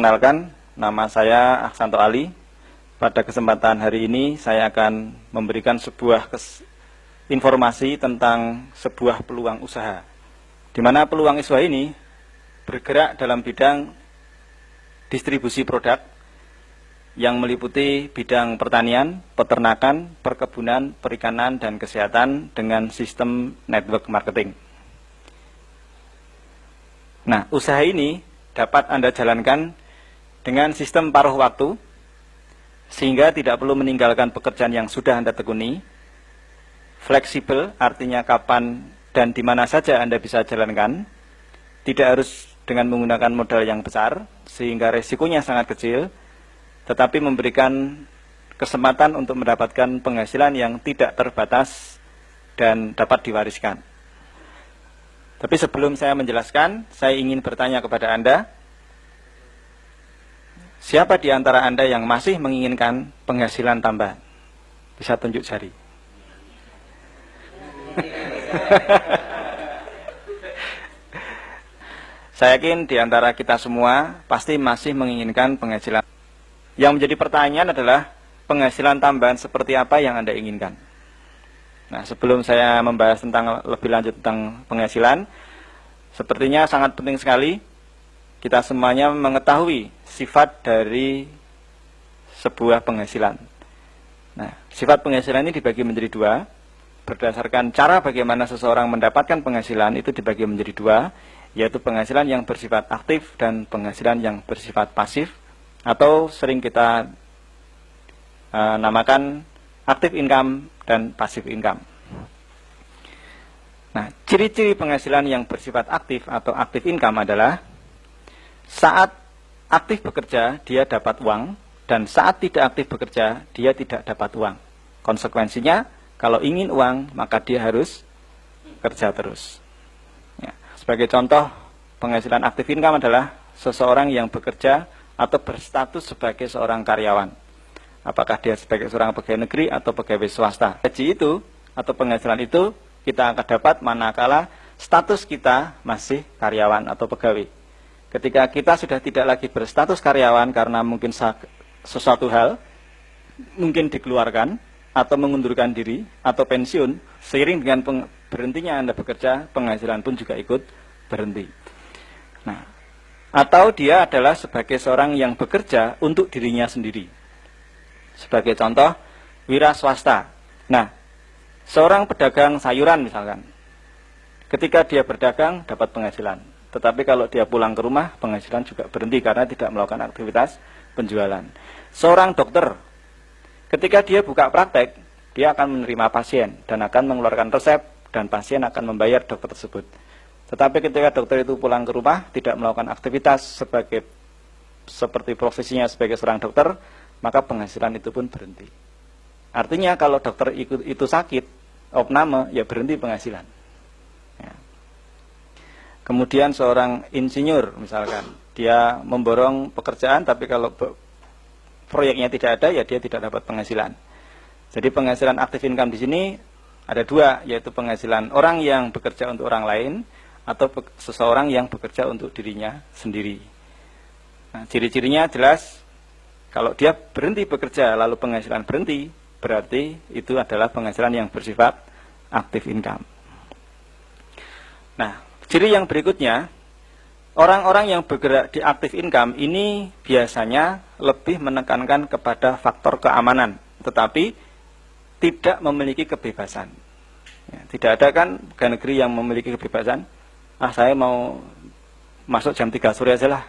Perkenalkan, nama saya Aksanto Ali. Pada kesempatan hari ini saya akan memberikan sebuah informasi tentang sebuah peluang usaha, di mana peluang usaha ini bergerak dalam bidang distribusi produk yang meliputi bidang pertanian, peternakan, perkebunan, perikanan, dan kesehatan dengan sistem network marketing. Nah, usaha ini dapat Anda jalankan dengan sistem paruh waktu, sehingga tidak perlu meninggalkan pekerjaan yang sudah Anda tekuni. Fleksibel, artinya kapan dan di mana saja Anda bisa jalankan. Tidak harus dengan menggunakan modal yang besar, sehingga resikonya sangat kecil, tetapi memberikan kesempatan untuk mendapatkan penghasilan yang tidak terbatas dan dapat diwariskan. Tapi sebelum saya menjelaskan, saya ingin bertanya kepada Anda, siapa di antara Anda yang masih menginginkan penghasilan tambahan? Bisa tunjuk jari. Saya yakin di antara kita semua pasti masih menginginkan penghasilan. Yang menjadi pertanyaan adalah penghasilan tambahan seperti apa yang Anda inginkan. Nah, sebelum saya membahas tentang lebih lanjut tentang penghasilan, sepertinya sangat penting sekali kita semuanya mengetahui sifat dari sebuah penghasilan. Nah, sifat penghasilan ini dibagi menjadi dua. Berdasarkan cara bagaimana seseorang mendapatkan penghasilan itu dibagi menjadi dua, yaitu penghasilan yang bersifat aktif dan penghasilan yang bersifat pasif, atau sering kita namakan active income dan passive income. Nah, ciri-ciri penghasilan yang bersifat aktif atau active income adalah saat aktif bekerja dia dapat uang, dan saat tidak aktif bekerja dia tidak dapat uang. Konsekuensinya, kalau ingin uang maka dia harus kerja terus. Ya. Sebagai contoh, penghasilan active income adalah seseorang yang bekerja atau berstatus sebagai seorang karyawan. Apakah dia sebagai seorang pegawai negeri atau pegawai swasta. Gaji itu atau penghasilan itu kita akan dapat manakala status kita masih karyawan atau pegawai. Ketika kita sudah tidak lagi berstatus karyawan karena mungkin sesuatu hal, mungkin dikeluarkan atau mengundurkan diri atau pensiun, seiring dengan berhentinya Anda bekerja, penghasilan pun juga ikut berhenti. Nah, atau dia adalah sebagai seorang yang bekerja untuk dirinya sendiri. Sebagai contoh, wira swasta. Nah, seorang pedagang sayuran misalkan, ketika dia berdagang dapat penghasilan. Tetapi kalau dia pulang ke rumah, penghasilan juga berhenti karena tidak melakukan aktivitas penjualan. Seorang dokter, ketika dia buka praktek, dia akan menerima pasien dan akan mengeluarkan resep, dan pasien akan membayar dokter tersebut. Tetapi ketika dokter itu pulang ke rumah, tidak melakukan aktivitas seperti profesinya sebagai seorang dokter, maka penghasilan itu pun berhenti. Artinya kalau dokter itu sakit, opname, ya berhenti penghasilan. Ya. Kemudian seorang insinyur misalkan, dia memborong pekerjaan, tapi kalau proyeknya tidak ada, ya dia tidak dapat penghasilan. Jadi penghasilan aktif income di sini ada dua, yaitu penghasilan orang yang bekerja untuk orang lain, atau seseorang yang bekerja untuk dirinya sendiri. Nah, ciri-cirinya jelas. Kalau dia berhenti bekerja lalu penghasilan berhenti, berarti itu adalah penghasilan yang bersifat active income. Nah, ciri yang berikutnya, orang-orang yang bergerak di active income ini biasanya lebih menekankan kepada faktor keamanan, tetapi tidak memiliki kebebasan. Ya, tidak ada kan pegawai negeri yang memiliki kebebasan. Saya mau masuk jam 3 sore aja lah,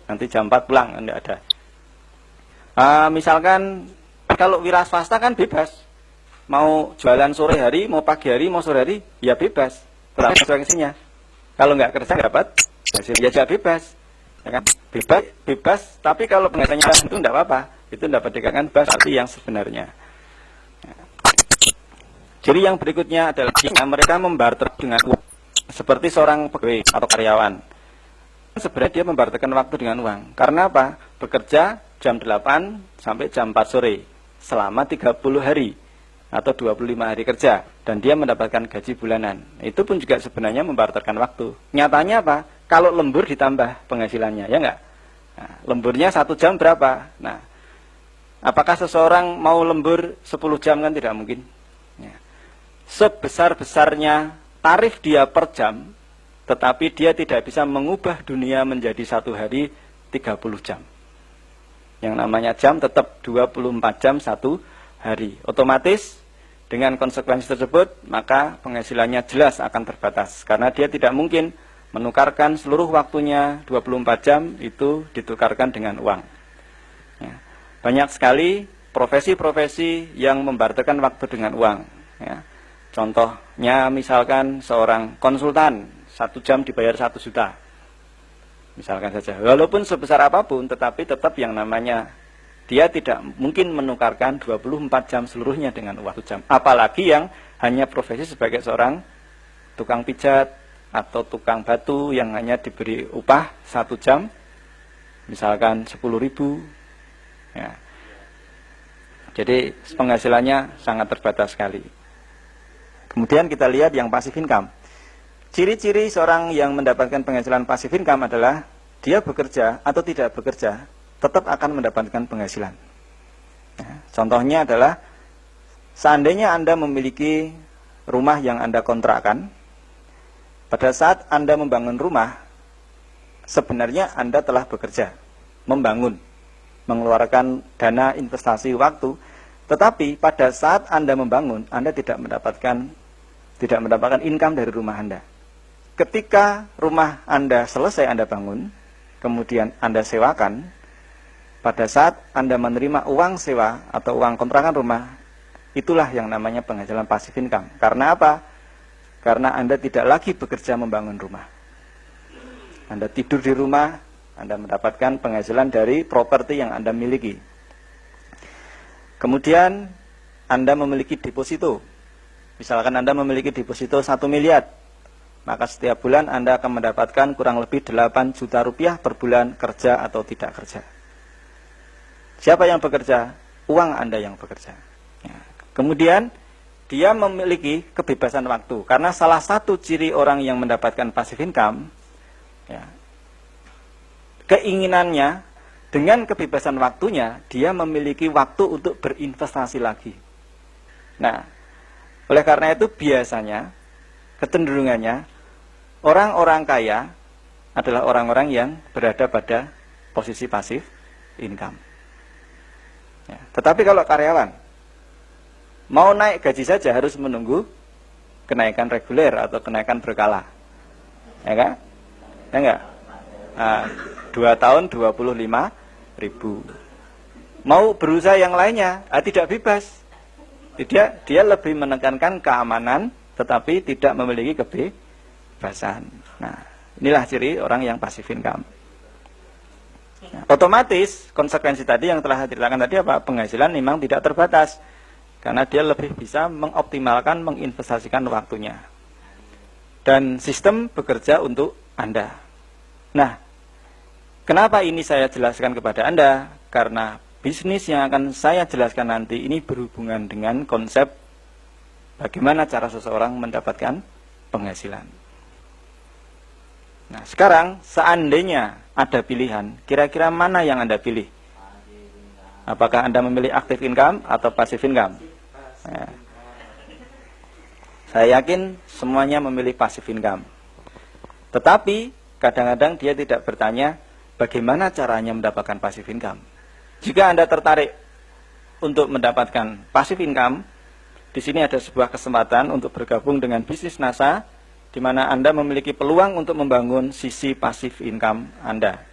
nanti jam 4 pulang, tidak ada. Misalkan kalau wira swasta kan bebas, mau jualan sore hari, mau pagi hari, mau sore hari, ya bebas. Tetapi konsekuensinya, kalau nggak kerja nggak dapat, ya juga bebas, ya kan? Bebas. Tapi kalau penghasilannya itu nggak apa-apa, itu dapat dikatakan bebas arti yang sebenarnya. Jadi yang berikutnya adalah mereka membarter dengan uang, seperti seorang pegawai atau karyawan. Sebenarnya dia membarterkan waktu dengan uang. Karena apa? Bekerja jam 8 sampai jam 4 sore selama 30 hari atau 25 hari kerja, dan dia mendapatkan gaji bulanan. Itu pun juga sebenarnya membarterkan waktu. Nyatanya apa? Kalau lembur ditambah penghasilannya, ya enggak? Nah, lemburnya 1 jam berapa? Nah, apakah seseorang mau lembur 10 jam? Kan tidak mungkin. Ya. Sebesar-besarnya tarif dia per jam, tetapi dia tidak bisa mengubah dunia menjadi 1 hari 30 jam. Yang namanya jam tetap 24 jam 1 hari. Otomatis dengan konsekuensi tersebut, maka penghasilannya jelas akan terbatas. Karena dia tidak mungkin menukarkan seluruh waktunya 24 jam itu ditukarkan dengan uang. Ya. Banyak sekali profesi-profesi yang membarterkan waktu dengan uang. Ya. Contohnya misalkan seorang konsultan, 1 jam dibayar 1 juta. Misalkan saja, walaupun sebesar apapun, tetapi tetap yang namanya dia tidak mungkin menukarkan 24 jam seluruhnya dengan uang 1 jam. Apalagi yang hanya profesi sebagai seorang tukang pijat atau tukang batu yang hanya diberi upah 1 jam, misalkan 10.000. Ya. Jadi penghasilannya sangat terbatas sekali. Kemudian kita lihat yang passive income. Ciri-ciri seorang yang mendapatkan penghasilan passive income adalah dia bekerja atau tidak bekerja tetap akan mendapatkan penghasilan. Ya, contohnya adalah seandainya Anda memiliki rumah yang Anda kontrakkan, pada saat Anda membangun rumah, sebenarnya Anda telah bekerja, membangun, mengeluarkan dana investasi waktu, tetapi pada saat Anda membangun, Anda tidak mendapatkan income dari rumah Anda. Ketika rumah Anda selesai Anda bangun, kemudian Anda sewakan, pada saat Anda menerima uang sewa atau uang kontrakan rumah, itulah yang namanya penghasilan passive income. Karena apa? Karena Anda tidak lagi bekerja membangun rumah. Anda tidur di rumah, Anda mendapatkan penghasilan dari properti yang Anda miliki. Kemudian Anda memiliki deposito. Misalkan Anda memiliki deposito 1 miliar, maka setiap bulan Anda akan mendapatkan kurang lebih 8 juta rupiah per bulan, kerja atau tidak kerja. Siapa yang bekerja? Uang Anda yang bekerja. Ya. Kemudian dia memiliki kebebasan waktu. Karena salah satu ciri orang yang mendapatkan passive income, ya, keinginannya dengan kebebasan waktunya, dia memiliki waktu untuk berinvestasi lagi. Nah, oleh karena itu biasanya, kecenderungannya, orang-orang kaya adalah orang-orang yang berada pada posisi passive income. Ya, tetapi kalau karyawan mau naik gaji saja harus menunggu kenaikan reguler atau kenaikan berkala, ya kan? Ya enggak? 2 tahun 25.000. Mau berusaha yang lainnya, tidak bebas. Dia lebih menekankan keamanan, tetapi tidak memiliki kebebasan. Nah, inilah ciri orang yang passive income. Nah, otomatis konsekuensi tadi yang telah diceritakan tadi apa? Penghasilan memang tidak terbatas karena dia lebih bisa mengoptimalkan, menginvestasikan waktunya. Dan sistem bekerja untuk Anda. Nah, kenapa ini saya jelaskan kepada Anda? Karena bisnis yang akan saya jelaskan nanti ini berhubungan dengan konsep bagaimana cara seseorang mendapatkan penghasilan. Nah, sekarang seandainya ada pilihan, kira-kira mana yang Anda pilih? Apakah Anda memilih active income atau passive income? Ya. Saya yakin semuanya memilih passive income. Tetapi kadang-kadang dia tidak bertanya bagaimana caranya mendapatkan passive income. Jika Anda tertarik untuk mendapatkan passive income, di sini ada sebuah kesempatan untuk bergabung dengan bisnis NASA, di mana Anda memiliki peluang untuk membangun sisi passive income Anda.